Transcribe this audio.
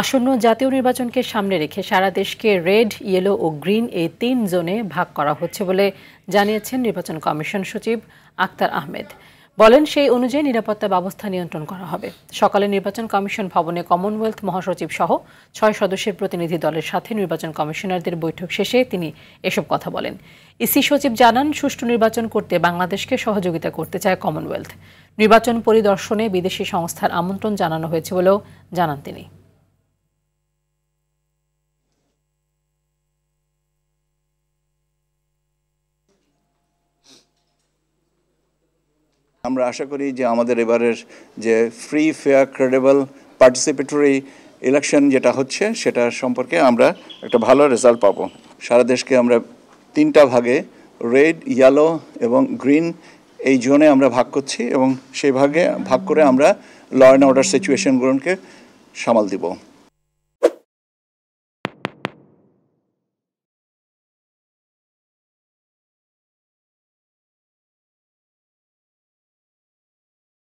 আসন্ন জাতীয় নির্বাচনকে সামনে রেখে সারা দেশকে রেড, ইয়েলো ও গ্রিন এই ৩ জোনে ভাগ করা হচ্ছে বলে জানিয়েছেন নির্বাচন কমিশন সচিব আক্তার আহমেদ। বলেন, সেই অনুযায়ী নিরাপত্তা ব্যবস্থা নিয়ন্ত্রণ করা হবে। সকালে নির্বাচন কমিশন ভবনে কমনওয়েলথ মহাসচিব সহ ৬ সদস্যের প্রতিনিধি দলের সাথে নির্বাচন কমিশনারদের বৈঠক শেষে তিনি এসব কথা বলেন। ইসি সচিব জানান, সুষ্ঠু নির্বাচন করতে বাংলাদেশকে সহযোগিতা করতে চায় কমনওয়েলথ। নির্বাচন পরিদর্শনে বিদেশি সংস্থার আমন্ত্রণ জানানো হয়েছে বলেও জানান তিনি। আমরা আশা করি যে আমাদের এবারের যে free, fair, credible, participatory election যেটা হচ্ছে সেটা সম্পর্কে আমরা একটা ভালো রেজাল্ট পাবো। সারা দেশকে আমরা 3টা ভাগে রেড, ইয়েলো এবং গ্রিন এই জোনে আমরা ভাগ করছি এবং সেই ভাগে ভাগ করে আমরা ল অ্যান্ড অর্ডার সিচুয়েশনগুলোকে সামাল দিব।